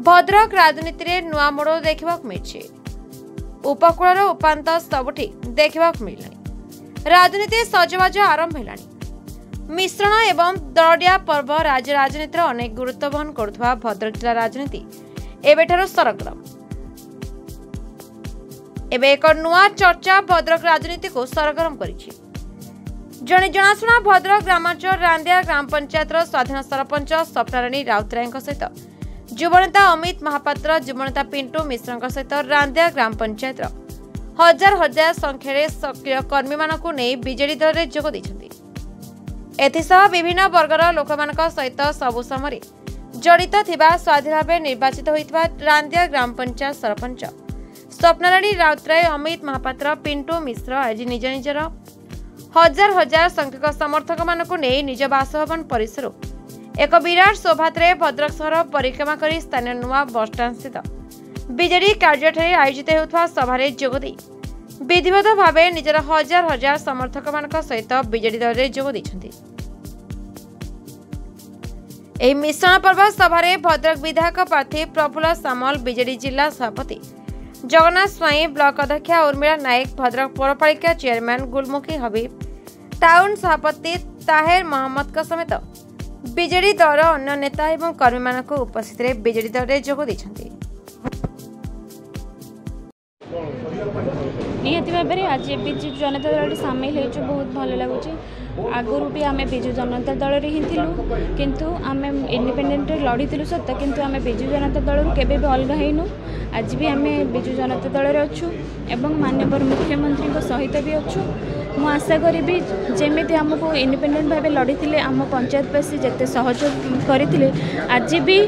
भद्रक राजनीति रे नुआ मोड़ देखा मिली। उपकूल उपात सबुठी देखा मिलनी। राजनीति सजबाज आरंभ है। मिश्रण एवं दलडिया पर्व राज्य राजनीति अनेक गुरुत्व बहन करुवा भद्रक जिला राजनीति एबेठारु सरगरम। एबे एक नुआ चर्चा भद्रक राजनीति को सरगरम करिछि। जने जनाशुना भद्रक ग्रामांचल रांदिया ग्राम पंचायत स्वाधीन सरपंच स्वप्नाराणी राउतराय सहित युवनेता अमित महापात्र युवनेता पिंटू मिश्र सहित रांदिया ग्राम पंचायत हजार हजार संख्यार सक्रिय कर्मी मानक नहीं बीजेडी दल में जोग देइछन्ति। एथिसह विभिन्न वर्गर लोक सहित सबु समय जड़ित थिबा स्वाधीन भाव निर्वाचित होइतबा रांदिया ग्राम पंचायत सरपंच स्वप्नाराणी राउतराय अमित महापात्र पिंटू मिश्र आज निज निजर हजार हजार संख्यक समर्थक मानक नहीं निज बासभवन परिसर एक विराट शोभायात्रा भद्रक सहर परिक्रमा कर स्थानीय नुआ बसस्टाण्ड स्थित बीजेडी कार्यालय आयोजित होता सभारे जोगदे विधिवत भाव निजर हजार हजार समर्थक मानक सहित बीजेडी दल में जोग देइछन्ति। एही मिश्रण पर्व सभारे भद्रक विधायक प्रार्थी प्रफुल्ल सामल बीजेडी जिला सभापति जगन्नाथ स्वाई ब्लॉक अध्यक्ष उर्मिला नायक भद्रक पौरपालिका चेयरमैन गुलमुखी हबीब टाउन सभापति ताहेर मोहम्मद समेत बीजेडी दल अन्य नेता एवं कर्मी मानक उपस्थित बीजेडी दल में जोग देइछन्ति। निहती भाव में आज विजु जनता दल सामिल हो बहुत भल लगुच। आगुरी भी आम विजु जनता दल ही थिलु किंतु आम इंडिपेंडेंट लड़ी सत किंतु आम विजु जनता दल केबे भी अलग होइनु। आज भी आम विजु जनता दल में अच्छु एवं माननीय मुख्यमंत्री सहित भी अच्छु। मु आशा करी जमी आमको इंडिपेंडेंट भाव लड़ी थे आम पंचायतवासी जिते सहयोग करते आज भी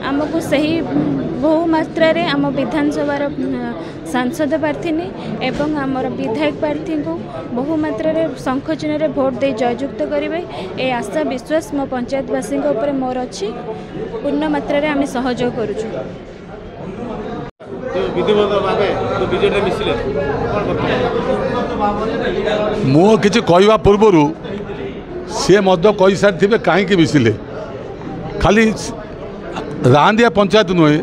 आमको सही बहु मात्रा रे आम विधानसभा सांसद प्रार्थी एवं आमर विधायक प्रार्थी को बहु मात्रा रे शंख चिन्ह भोट दे जययुक्त करेंगे ए आशा विश्वास मो पंचायतवासी मोर अच्छी पूर्ण मात्रा रे आम सहयोग करुचु। मु किसी कहवा पूर्वर सी कही सारी थे कहीं मिसिले खाली रांदिया पंचायत नुहे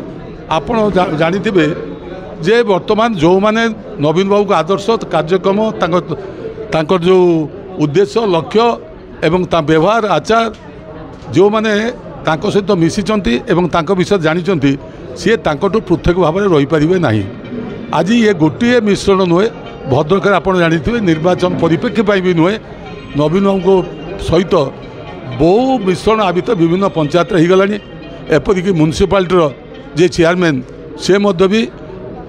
आपण जानी जे वर्तमान जो माने नवीन बाबू को आदर्श कार्यक्रम तांकर जो उद्देश्य लक्ष्य एवं व्यवहार आचार जो माने तांको सहित मिशिचंती एवं तांको विषय जानिचंती सी तांको पृथक भाव में रही पारिबे नहीं। आज ये गोटे मिश्रण नुहे भद्रक आपड़ जानी निर्वाचन परिप्रेक्षी भी नुहे नवीन बाबू सहित बहु मिश्रण आ भर विभिन्न पंचायत हो गलानी एपरिक म्युनिसिपालिटी जे चेयरमैन से भी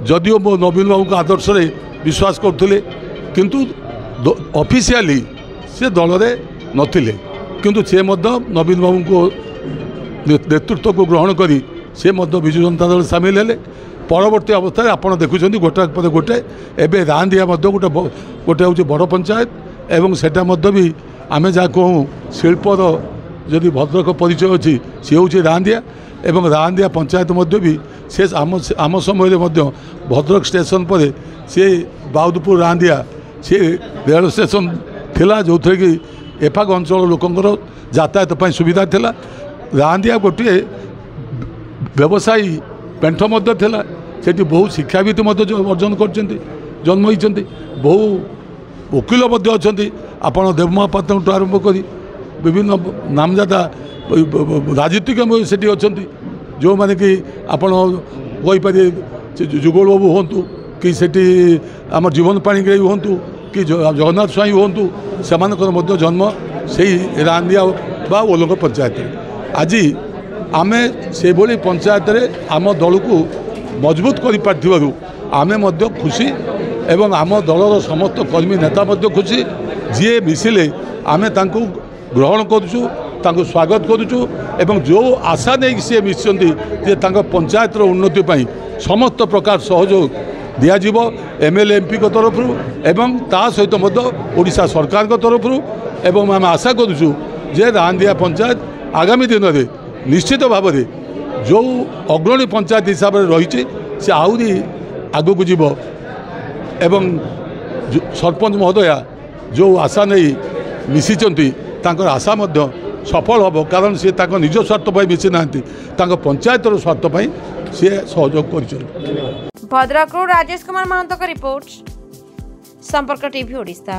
जदिओ मो नवीन बाबू को आदर्श रे विश्वास करते किंतु ऑफिशियली से दल में नथिले किंतु से नवीन बाबू को नेतृत्व को ग्रहण करी से विजु जनता दल सामिल हेले। परवर्ती अवस्था आपड़ देखुं गोटे पद गोटे एवं रांदिया गोटे गोटे हूँ बड़ पंचायत एवं सेटा भी आम जहाँ कहूँ शिल्पर जदि भद्रक परिचय अच्छी सी हूँ रांदिया एवं रांदिया पंचायत भी से आम समय भद्रक स्टेशन पर सी बाउदपुर रांदिया सी रेल स्टेशन थिला जो थे कि एफाक अंचल लोकंर यातायात सुविधा थिला। रांदिया गोटे व्यवसायी पेंठ थिला सेठी बहु शिक्षावित अर्जन कर जन्म होती बहु वकिल अच्छा आपण देवमहापात्र आरंभ कर विभिन्न नामजादा राजनीतिक सेठी अच्छा जो माने कि आपण कहीपर जुगल बाबू हूँ कि सेठी आम जीवन पाणिग्राही हूँ कि जगन्नाथ स्वाई हूँ से जन्म से रांदिया बा ओलंग पंचायत। आज आम से भली पंचायत आम दल को मजबूत कर आम खुशी एवं आम दलर समस्त कर्मी नेता खुशी जी मिसिले आम ग्रहण करुचु स्वागत करुचु एवं जो आशा नहीं सी मिशन पंचायत उन्नति पर समस्त प्रकार सहयोग दिज्व एमएलए एमपी तरफ एवं ता सहित ओडिशा सरकार तरफ एवं आम आशा करुचु जे रांदिया पंचायत आगामी दिन में निश्चित भाव में जो अग्रणी पंचायत हिसाब से रही से आहरी आग को जीव एवं सरपंच महोदया जो आशा नहीं मिशिचंती तांकर आशा सफल हम कारण सी निज स्वार्थ मिसी ना पंचायतर स्वार्थ सी सहयोग कर। भद्रक राजेश कुमार महंत का रिपोर्ट, संपर्क टीवी ओडिशा।